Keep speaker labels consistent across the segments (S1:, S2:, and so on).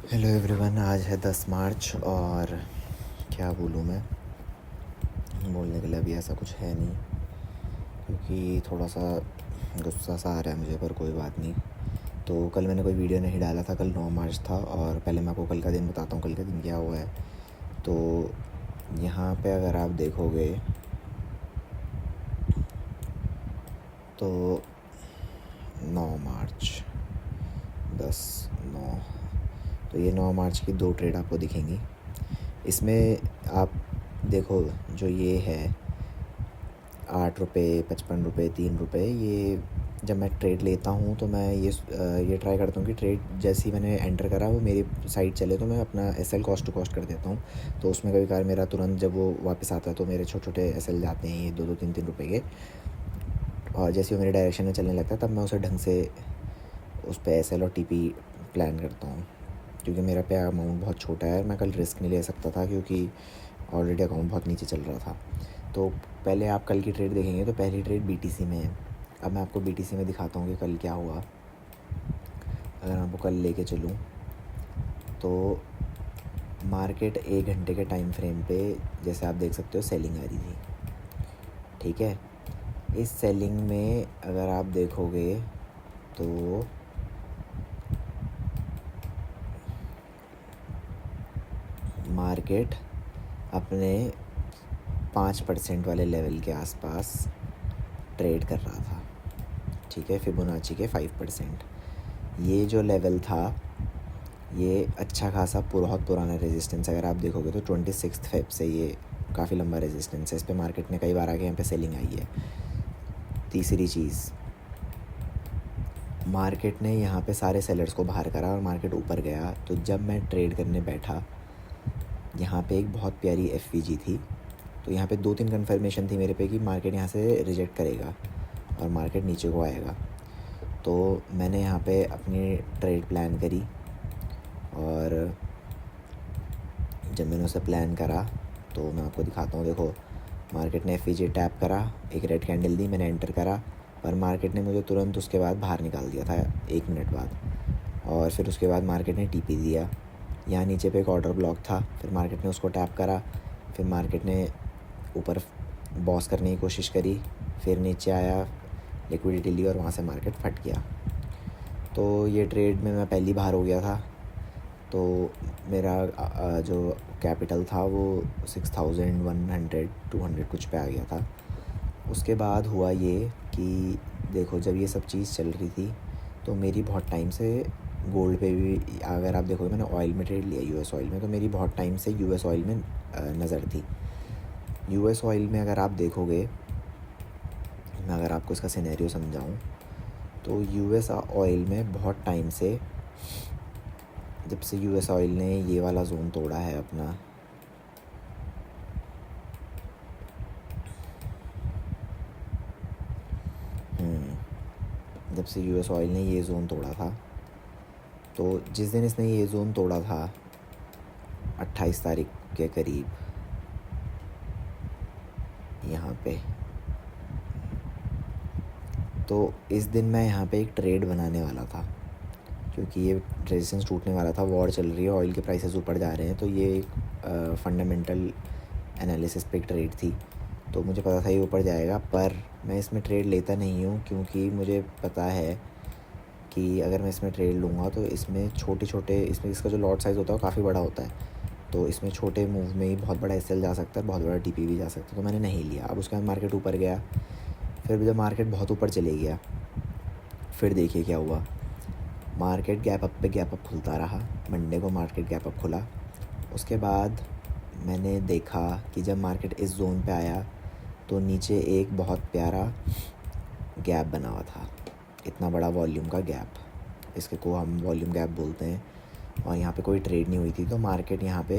S1: Hello everyone, आज है 10 मार्च और क्या बोलूँ मैं। बोलने के लिए अभी ऐसा कुछ है नहीं, क्योंकि थोड़ा सा गुस्सा सा आ रहा है मुझे, पर कोई बात नहीं। तो कल मैंने कोई वीडियो नहीं डाला था, कल 9 मार्च था। और पहले मैं आपको कल का दिन बताता हूँ, कल का दिन क्या हुआ है। तो यहाँ पे अगर आप देखोगे तो 9 मार्च 10-9, तो ये 9 मार्च की 2 ट्रेड आपको दिखेंगी। इसमें आप देखो, जो ये है 8 रुपये, 55 रुपये, 3 रुपये, ये जब मैं ट्रेड लेता हूँ तो मैं ये ट्राई करता हूँ कि ट्रेड जैसे ही मैंने एंटर करा वो मेरी साइड चले तो मैं अपना एसएल कॉस्ट टू कॉस्ट कर देता हूँ। तो उसमें कभी कभार मेरा तुरंत जब वो वापस आता है तो मेरे छोटे छोटे एसएल जाते हैं, ये 2-2, 3-3 रुपये के। और जैसे वो मेरे डायरेक्शन में चलने लगता है तब मैं उसे ढंग से उस पर एसएल और टीपी प्लान करता हूँ, क्योंकि मेरा पे अमाउंट बहुत छोटा है। मैं कल रिस्क नहीं ले सकता था क्योंकि ऑलरेडी अकाउंट बहुत नीचे चल रहा था। तो पहले आप कल की ट्रेड देखेंगे तो पहली ट्रेड बीटीसी में है। अब मैं आपको बीटीसी में दिखाता हूँ कि कल क्या हुआ। अगर मैं आपको कल लेके चलूँ तो मार्केट 1 घंटे के टाइम फ्रेम पे जैसे आप देख सकते हो सेलिंग आ रही थी, ठीक है। इस सेलिंग में अगर आप देखोगे तो मार्केट अपने 5% वाले लेवल के आसपास ट्रेड कर रहा था, ठीक है, फिबोनाची के 5%। ये जो लेवल था ये अच्छा खासा बहुत पुराना रेजिस्टेंस। अगर आप देखोगे तो 26 फेब से ये काफ़ी लंबा रेजिस्टेंस है। इस पे मार्केट ने कई बार आके यहाँ पे सेलिंग आई है। तीसरी चीज़, मार्केट ने यहाँ पे सारे सेलर्स को बाहर करा और मार्केट ऊपर गया। तो जब मैं ट्रेड करने बैठा, यहाँ पे एक बहुत प्यारी एफवीजी थी। तो यहाँ पे 2-3 कन्फर्मेशन थी मेरे पे कि मार्केट यहाँ से रिजेक्ट करेगा और मार्केट नीचे को आएगा। तो मैंने यहाँ पे अपनी ट्रेड प्लान करी और जब मैंने उसे प्लान करा तो मैं आपको दिखाता हूँ। देखो, मार्केट ने एफवीजी टैप करा, एक रेड कैंडल दी, मैंने एंटर करा, पर मार्केट ने मुझे तुरंत उसके बाद बाहर निकाल दिया था 1 मिनट बाद। और फिर उसके बाद मार्केट ने टीपी दिया। यहाँ नीचे पे एक ऑर्डर ब्लॉक था, फिर मार्केट ने उसको टैप करा, फिर मार्केट ने ऊपर बॉस करने की कोशिश करी, फिर नीचे आया, लिक्विडिटी ली और वहाँ से मार्केट फट गया। तो ये ट्रेड में मैं पहली बार हो गया था। तो मेरा जो कैपिटल था वो 6100-200 कुछ पे आ गया था। उसके बाद हुआ ये कि देखो, जब ये सब चीज़ चल रही थी तो मेरी बहुत टाइम से गोल्ड पे भी, अगर आप देखोगे मैंने ऑयल में ट्रेड लिया, यूएस ऑयल में, तो मेरी बहुत टाइम से यूएस ऑयल में नज़र थी। यूएस ऑयल में अगर आप देखोगे, मैं अगर आपको इसका सिनेरियो समझाऊं तो यूएस ऑयल में बहुत टाइम से, जब से यूएस ऑयल ने ये वाला जोन तोड़ा है अपना, जब से यूएस ऑयल ने ये जोन तोड़ा था, तो जिस दिन इसने ये जोन तोड़ा था 28 तारीख के करीब, यहाँ पे, तो इस दिन मैं यहाँ पे एक ट्रेड बनाने वाला था, क्योंकि ये रेजिस्टेंस टूटने वाला था, वॉर चल रही है, ऑयल के प्राइसेस ऊपर जा रहे हैं। तो ये एक फंडामेंटल एनालिसिस पे एक ट्रेड थी। तो मुझे पता था ये ऊपर जाएगा, पर मैं इसमें ट्रेड लेता नहीं हूँ, क्योंकि मुझे पता है कि अगर मैं इसमें ट्रेड लूँगा तो इसमें छोटे छोटे, इसमें इसका जो लॉट साइज़ होता है वो काफ़ी बड़ा होता है। तो इसमें छोटे मूव में ही बहुत बड़ा एसएल जा सकता है, बहुत बड़ा टीपी भी जा सकता है। तो मैंने नहीं लिया। अब उसके बाद मार्केट ऊपर गया, फिर जब मार्केट बहुत ऊपर चले गया, फिर देखिए क्या हुआ। मार्केट गैप अप पे गैप अप खुलता रहा। मंडे को मार्केट गैप अप खुला। उसके बाद मैंने देखा कि जब मार्केट इस जोन पे आया तो नीचे एक बहुत प्यारा गैप बना हुआ था, इतना बड़ा वॉल्यूम का गैप, इसके को हम वॉल्यूम गैप बोलते हैं। और यहाँ पे कोई ट्रेड नहीं हुई थी। तो मार्केट यहाँ पे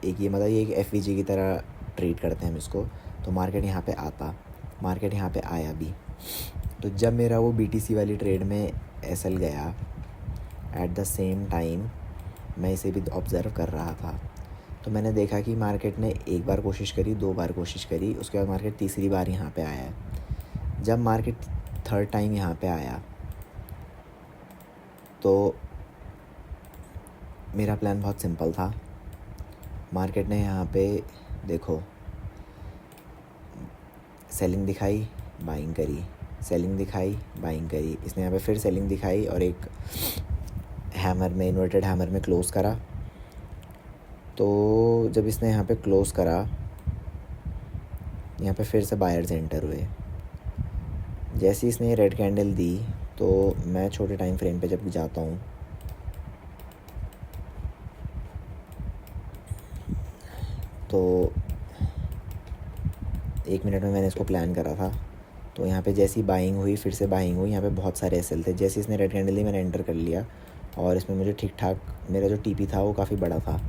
S1: एक, ये मतलब ये एक एफवीजी की तरह ट्रीट करते हैं हम इसको। तो मार्केट यहाँ पे आता, मार्केट यहाँ पे आया भी। तो जब मेरा वो बीटीसी वाली ट्रेड में एसएल गया, एट द सेम टाइम मैं इसे भी ऑब्ज़र्व कर रहा था। तो मैंने देखा कि मार्केट ने एक बार कोशिश करी, 2 बार कोशिश करी, उसके बाद मार्केट तीसरी बार यहाँ पे आया है। जब मार्केट थर्ड टाइम यहाँ पे आया तो मेरा प्लान बहुत सिंपल था। मार्केट ने यहाँ पे देखो सेलिंग दिखाई, बाइंग करी, सेलिंग दिखाई, बाइंग करी, इसने यहाँ पे फिर सेलिंग दिखाई और एक हैमर में, इन्वर्टेड हैमर में क्लोज़ करा। तो जब इसने यहाँ पे क्लोज़ करा, यहाँ पे फिर से बायर्स एंटर हुए। जैसे इसने रेड कैंडल दी तो मैं छोटे टाइम फ्रेम पे जब जाता हूँ तो 1 मिनट में मैंने इसको प्लान करा था। तो यहाँ पे जैसी बाइंग हुई, फिर से बाइंग हुई, यहाँ पे बहुत सारे एसएल थे। जैसे इसने रेड कैंडल दी मैंने एंटर कर लिया और इसमें मुझे ठीक ठाक, मेरा जो टीपी था वो काफ़ी बड़ा था,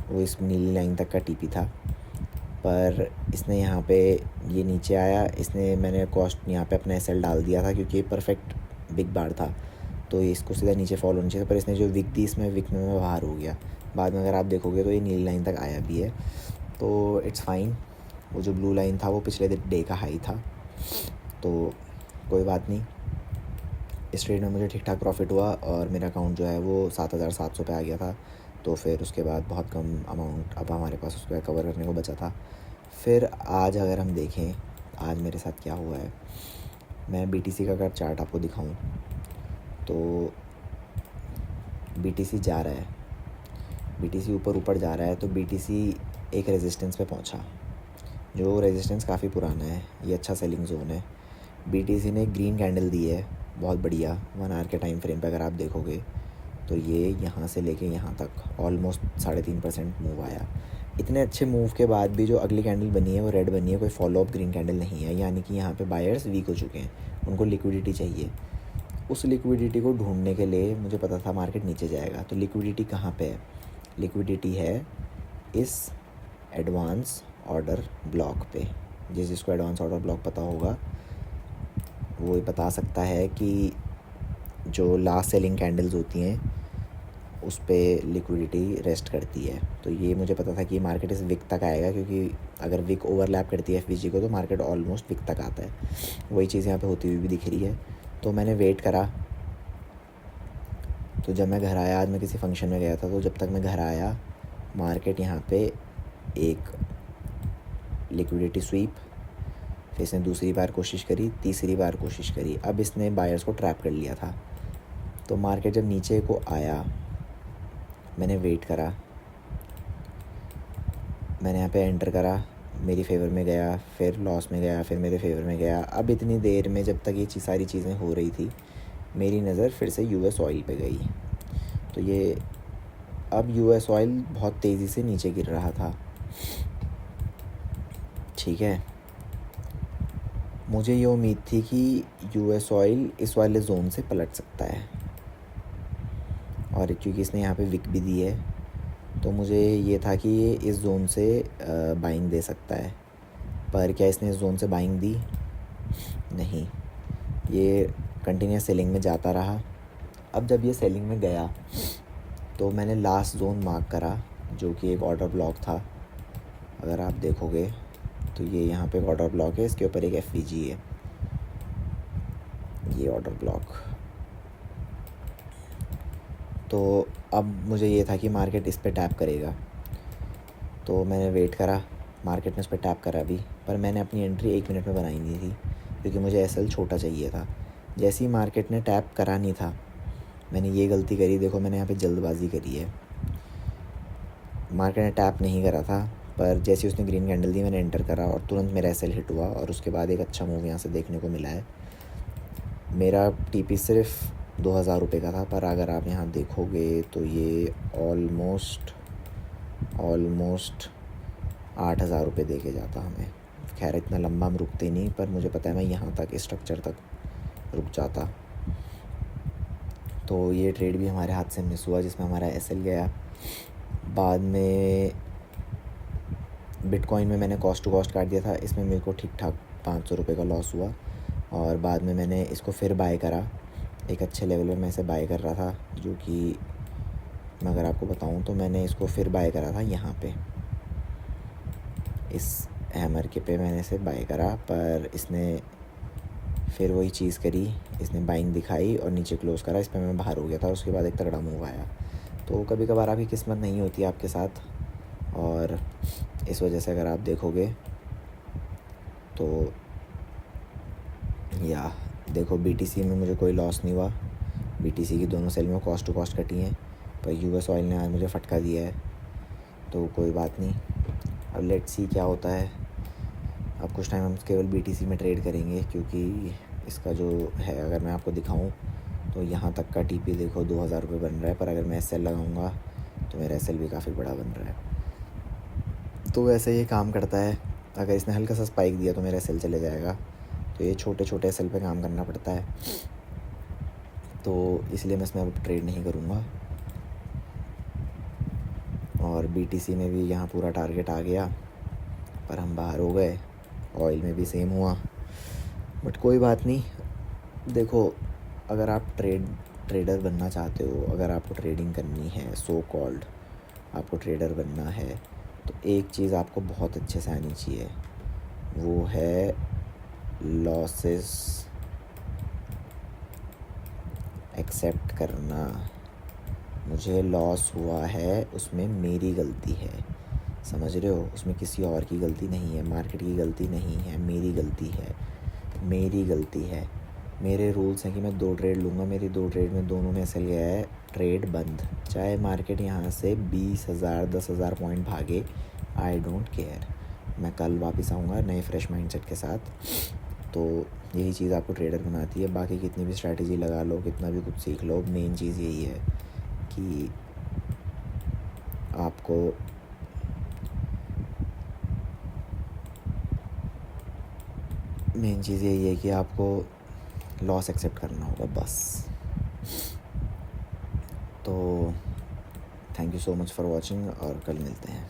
S1: वो इस नीली लाइन तक का टीपी था। पर इसने यहाँ पे ये नीचे आया, इसने मैंने कॉस्ट यहाँ पे अपना एसएल डाल दिया था क्योंकि ये परफेक्ट बिग बार था, तो इसको सीधा नीचे फॉलो होना चाहिए। पर इसने जो विक दी, इसमें विक में मैं बाहर हो गया। बाद में अगर आप देखोगे तो ये नीली लाइन तक आया भी है, तो इट्स फाइन। वो जो ब्लू लाइन था वो पिछले डे का हाई था, तो कोई बात नहीं। इस ट्रेड में मुझे ठीक ठाक प्रॉफिट हुआ और मेरा अकाउंट जो है वो 7,700 पे आ गया था। तो फिर उसके बाद बहुत कम अमाउंट अब हमारे पास उसको कवर करने को बचा था। फिर आज अगर हम देखें आज मेरे साथ क्या हुआ है, मैं BTC का अगर चार्ट आपको दिखाऊं तो BTC जा रहा है, BTC ऊपर जा रहा है। तो BTC एक रेजिस्टेंस पे पहुंचा, जो रेजिस्टेंस काफ़ी पुराना है, ये अच्छा सेलिंग जोन है। BTC ने ग्रीन कैंडल दी है बहुत बढ़िया 1 आवर के टाइम फ्रेम पे, अगर आप देखोगे तो ये यहाँ से लेके यहाँ तक ऑलमोस्ट 3.5% मूव आया। इतने अच्छे मूव के बाद भी जो अगली कैंडल बनी है वो रेड बनी है, कोई फॉलो अप ग्रीन कैंडल नहीं है, यानी कि यहाँ पे बायर्स वीक हो चुके हैं, उनको लिक्विडिटी चाहिए। उस लिक्विडिटी को ढूंढने के लिए मुझे पता था मार्केट नीचे जाएगा। तो लिक्विडिटी कहाँ पे है? लिक्विडिटी है इस एडवांस ऑर्डर ब्लॉक पे। जिसको एडवांस ऑर्डर ब्लॉक पता होगा वो बता सकता है कि जो लास्ट सेलिंग कैंडल्स होती हैं उस पर लिक्विडिटी रेस्ट करती है। तो ये मुझे पता था कि मार्केट इस विक तक आएगा, क्योंकि अगर विक ओवरलैप करती है FVG को तो मार्केट ऑलमोस्ट विक तक आता है। वही चीज़ यहाँ पे होती हुई भी दिख रही है। तो मैंने वेट करा। तो जब मैं घर आया, आज मैं किसी फंक्शन में गया था, तो जब तक मैं घर आया मार्केट यहाँ पे एक लिक्विडिटी स्वीप, फिर इसने दूसरी बार कोशिश करी, तीसरी बार कोशिश करी, अब इसने बायर्स को ट्रैप कर लिया था। तो मार्केट जब नीचे को आया मैंने वेट करा, मैंने यहाँ पे एंटर करा, मेरी फेवर में गया, फिर लॉस में गया, फिर मेरे फेवर में गया। अब इतनी देर में जब तक ये सारी चीज़ें हो रही थी मेरी नज़र फिर से US ऑयल पे गई। तो ये अब US ऑयल बहुत तेज़ी से नीचे गिर रहा था, ठीक है। मुझे ये उम्मीद थी कि US ऑयल इस वाले जोन से पलट सकता है, और क्योंकि इसने यहाँ पे विक भी दी है तो मुझे ये था कि ये इस जोन से बाइंग दे सकता है। पर क्या इसने इस जोन से बाइंग दी? नहीं, ये कंटिन्यूस सेलिंग में जाता रहा। अब जब ये सेलिंग में गया तो मैंने लास्ट जोन मार्क करा, जो कि एक ऑर्डर ब्लॉक था। अगर आप देखोगे तो ये यहाँ पे एक ऑर्डर ब्लॉक है, इसके ऊपर एक FVG है, ये ऑर्डर ब्लॉक। तो अब मुझे ये था कि मार्केट इस पे टैप करेगा, तो मैंने वेट करा, मार्केट ने इस पर टैप करा भी, पर मैंने अपनी एंट्री 1 मिनट में बनाई नहीं थी क्योंकि मुझे SL छोटा चाहिए था। जैसे ही मार्केट ने टैप करा नहीं था, मैंने ये गलती करी, देखो मैंने यहाँ पे जल्दबाजी करी है। मार्केट ने टैप नहीं करा था, पर जैसे उसने ग्रीन कैंडल दी मैंने एंटर करा और तुरंत मेरा SL हिट हुआ और उसके बाद एक अच्छा मूव यहाँ से देखने को मिला है। मेरा TP सिर्फ 2,000 रुपये का था, पर अगर आप यहाँ देखोगे तो ये ऑलमोस्ट 8,000 रुपये दे के जाता हमें। खैर इतना लंबा हम रुकते नहीं, पर मुझे पता है मैं यहाँ तक स्ट्रक्चर तक रुक जाता। तो ये ट्रेड भी हमारे हाथ से मिस हुआ, जिसमें हमारा SL गया। बाद में बिटकॉइन में मैंने कॉस्ट टू कॉस्ट काट दिया था, इसमें मेरे को ठीक ठाक 500 रुपये का लॉस हुआ। और बाद में मैंने इसको फिर बाय करा, एक अच्छे लेवल में मैं इसे बाय कर रहा था, जो कि मैं अगर आपको बताऊं तो मैंने इसको फिर बाय करा था यहाँ पे, इस हैमर के पे मैंने इसे बाय करा। पर इसने फिर वही चीज़ करी, इसने बाइंग दिखाई और नीचे क्लोज़ करा, इस पर मैं बाहर हो गया था। उसके बाद एक तगड़ा मूव आया, तो कभी कभार आपकी किस्मत नहीं होती आपके साथ, और इस वजह से अगर आप देखोगे तो या देखो BTC में मुझे कोई लॉस नहीं हुआ। BTC की दोनों सेल में कॉस्ट टू कॉस्ट कटी हैं, पर US ऑयल ने आज मुझे फटका दिया है, तो कोई बात नहीं। अब लेट्स सी क्या होता है। अब कुछ टाइम हम केवल BTC में ट्रेड करेंगे, क्योंकि इसका जो है अगर मैं आपको दिखाऊं तो यहाँ तक का TP देखो 2000 रुपये बन रहा है, पर अगर मैं SL लगाऊंगा तो मेरा SL भी काफ़ी बड़ा बन रहा है। तो वैसे ये काम करता है, अगर इसने हल्का सा स्पाइक दिया तो मेरा SL चले जाएगा, तो ये छोटे छोटे SL पे काम करना पड़ता है, तो इसलिए मैं इसमें अब ट्रेड नहीं करूँगा। और BTC में भी यहाँ पूरा टारगेट आ गया, पर हम बाहर हो गए। ऑयल में भी सेम हुआ, बट कोई बात नहीं। देखो, अगर आप ट्रेडर बनना चाहते हो, अगर आपको ट्रेडिंग करनी है, सो कॉल्ड आपको ट्रेडर बनना है, तो एक चीज़ आपको बहुत अच्छे से आनी चाहिए, वो है लॉसेस एक्सेप्ट करना। मुझे लॉस हुआ है, उसमें मेरी गलती है, समझ रहे हो? उसमें किसी और की गलती नहीं है, मार्केट की गलती नहीं है, मेरी गलती है, मेरी गलती है। मेरे रूल्स हैं कि मैं 2 ट्रेड लूँगा, मेरी 2 ट्रेड में दोनों में SL गया है, ट्रेड बंद। चाहे मार्केट यहाँ से 20,000 10,000 पॉइंट भागे, आई डोंट केयर। मैं कल वापस आऊँगा नए फ्रेश माइंडसेट के साथ। तो यही चीज़ आपको ट्रेडर बनाती है। बाकी कितनी भी स्ट्रैटेजी लगा लो, कितना भी कुछ सीख लो, मेन चीज़ यही है कि आपको लॉस एक्सेप्ट करना होगा बस। तो thank you so much for watching, और कल मिलते हैं।